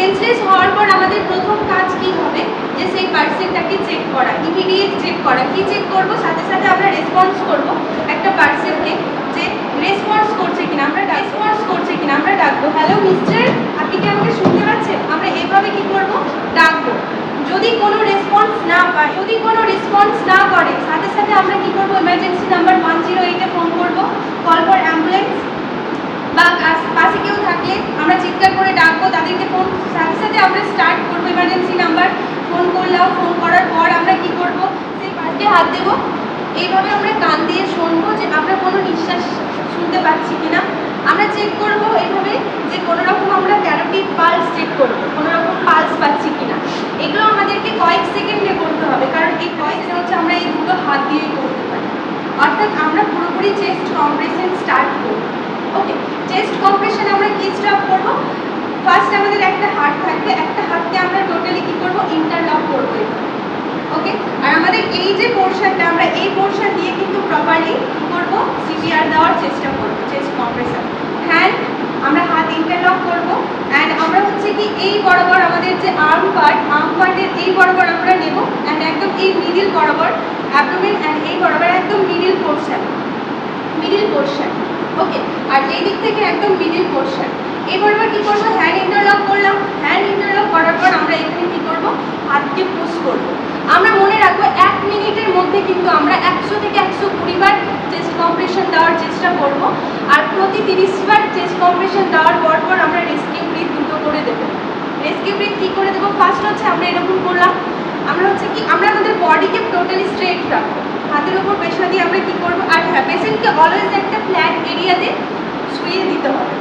Senseless হওয়ার পর আমাদের প্রথম কাজ কি হবে, যে সেই পার্সনটাকে চেক করা, ইমিডিয়েট চেক করা। কি চেক করব, সাথে সাথে আমরা রেসপন্স করব একটা পার্সনকে, যে রেসপন্স করছে কিনা, আমরা ডাকবো, হ্যালো মিস্টার, আপনি কি আমাকে শুনতে পাচ্ছেন? আমরা এভাবে কি করব, ডাকবো। যদি কোনো রেসপন্স না করে, সাথে সাথে আমরা কি করব, এমার্জেন্সি নাম্বার 108 এ ফোন করব, কল ফর অ্যাম্বুলেন্স। বা পাশে কেউ থাকলে আমরা চিৎকার করে ডাকবো তাদেরকে, ফোন সাথে সাথে আমরা স্টার্ট করবো এমার্জেন্সি নাম্বার। ফোন করলাম, ফোন করার পর আমরা কি করব, সেই পাশে হাত দেবো। এইভাবে আমরা কান দিয়ে শুনবো যে আমরা কোনো নিঃশ্বাস শুনতে পাচ্ছি কিনা। আমরা চেক করব এইভাবে যে কোনো রকম আমরা ক্যারোটিড পালস চেক করবো, কোনো রকম পালস পাচ্ছি কিনা। এগুলো আমাদেরকে কয়েক সেকেন্ডে করতে হবে, কারণ এই কয়েকটা হচ্ছে আমরা এই দুটো হাত দিয়েই করতে পারি। অর্থাৎ আমরা পুরোপুরি চেস্ট কম্প্রেশন স্টার্ট করব। ওকে, চেস্ট কম্প্রেশনে আমরা কি স্টার্ট করব, ফার্স্ট আমাদের একটা হাত থাকবে, একটা হাতকে আমরা টোটালি কি করব, ইন্টারলক করব। ওকে, আর আমাদের এই যে পোর্শনটা, আমরা এই পোর্শন দিয়ে কিন্তু প্রপারলি কি করব, সিপিআর দেওয়ার চেষ্টা করব। চেস্ট কম্প্রেশন হ্যান্ড, আমরা হাত ইন্টারলক করব, অ্যান্ড আমরা হচ্ছে কি এই বরাবর আমাদের যে আর্ম পার্টের এই বরাবর আমরা নেব, অ্যান্ড একদম এই মিডিল বরাবর অ্যাবডোমেন, অ্যান্ড এই বরাবর একদম মিডিল পোর্শন। ওকে, আর এই দিক থেকে একদম মিডিল পোর্শন। এবার কি করব, হ্যান্ড ইন্টারলক করলাম। হ্যান্ড ইন্টারলক করার পর আমরা এখানে কি করব, হাতকে পুশ করব। আমরা মনে রাখবো 1 মিনিটের মধ্যে কিন্তু আমরা 100 থেকে 120 বার চেস্ট কম্প্রেশন দেওয়ার চেষ্টা করব। আর প্রতি 30 বার চেস্ট কম্প্রেশন দেওয়ার পর আমরা রেস্কিউ ব্রিথ দুটো করে দেবো। রেস্কিউ ব্রিথ কী করে দেবো, ফার্স্ট হচ্ছে আমরা এরকম করলাম, আমরা হচ্ছে কি আমরা আমাদের বডিকে টোটালি স্ট্রেট রাখবো, হাতের ওপর পেশা দিয়ে আমরা কি করবো। আর হ্যাঁ, পেশেন্টকে অলওয়েজ একটা ফ্ল্যাট এরিয়াতে শুয়ে দিতে হবে।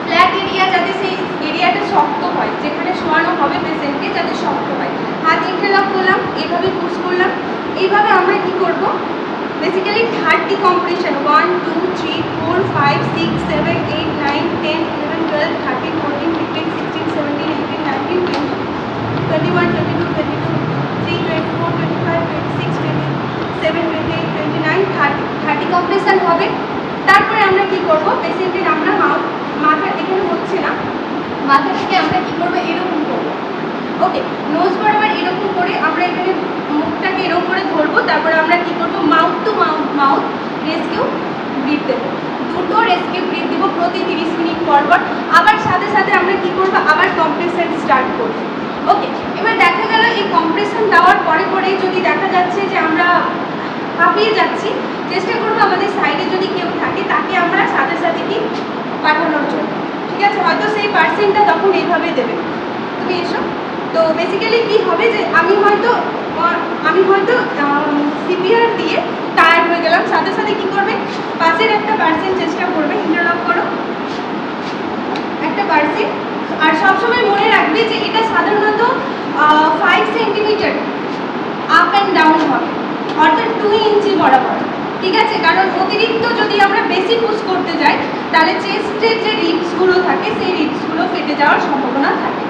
ফ্ল্যাট এরিয়া, যাতে সেই এরিয়াটা শক্ত হয়, যেখানে শোয়ানো হবে পেশেন্টকে যাতে শক্ত হয়। হাত ইন্টারলক করলাম, এইভাবে পুশ করলাম। এইভাবে আমরা কি করব, বেসিক্যালি 30 কম্প্রেশন, 1 2 3 4 5 6 7 8 9 10 11 12 13 14 15 16 17 18 19 20 21 22 23 24 25 26 27 28 29 30 কম্প্রেশন হবে। তারপরে আমরা কি করব, পেশেন্টের আমরা মাথা এখানে হচ্ছে না, মাথা থেকে আমরা কি করব, এরকম করব। ওকে, নোজ বরাবর এরকম করে আমরা এখানে মুখটাকে এরকম করে ধরবো। তারপরে আমরা কি করব, mouth to mouth rescue breath দেবো। দুটো রেস্কিউ ব্রিথ দেবো প্রতি 30 মিনিট পর। আবার সাথে সাথে আমরা কি করব, আবার কম্প্রেশন স্টার্ট করব। ওকে, এবার দেখা গেল এই কম্প্রেশন দেওয়ার পরে যদি দেখা যাচ্ছে যে আমরা হাঁপিয়ে যাচ্ছি, চেষ্টা করবো আমাদের সাইডে যদি কেউ থাকে তাকে আমরা সাথে সাথে কি পাঠানোর জন্য। ঠিক আছে, হয়তো সেই পার্সেন্টটা তখন এইভাবে দেবে, তুমি এসো। তো বেসিক্যালি কি হবে, যে আমি হয়তো সিপিআর দিয়ে টায়ার্ড হয়ে গেলাম, সাথে সাথে কি করবে, পাশের একটা পার্সেন্ট চেষ্টা করবে, ইন্টারলক করো একটা পার্সেন্ট। আর সবসময় মনে রাখবে যে এটা সাধারণত 5 সেন্টিমিটার আপ অ্যান্ড ডাউন হবে, অর্থাৎ 2 ইঞ্চি বরাবর। ঠিক আছে, কারণ অতিরিক্ত যদি আমরা বেশি পুশ করতে যাই তাহলে চেস্টের যে রিবসগুলো থাকে সেই রিবসগুলো ফেটে যাওয়ার সম্ভাবনা থাকে।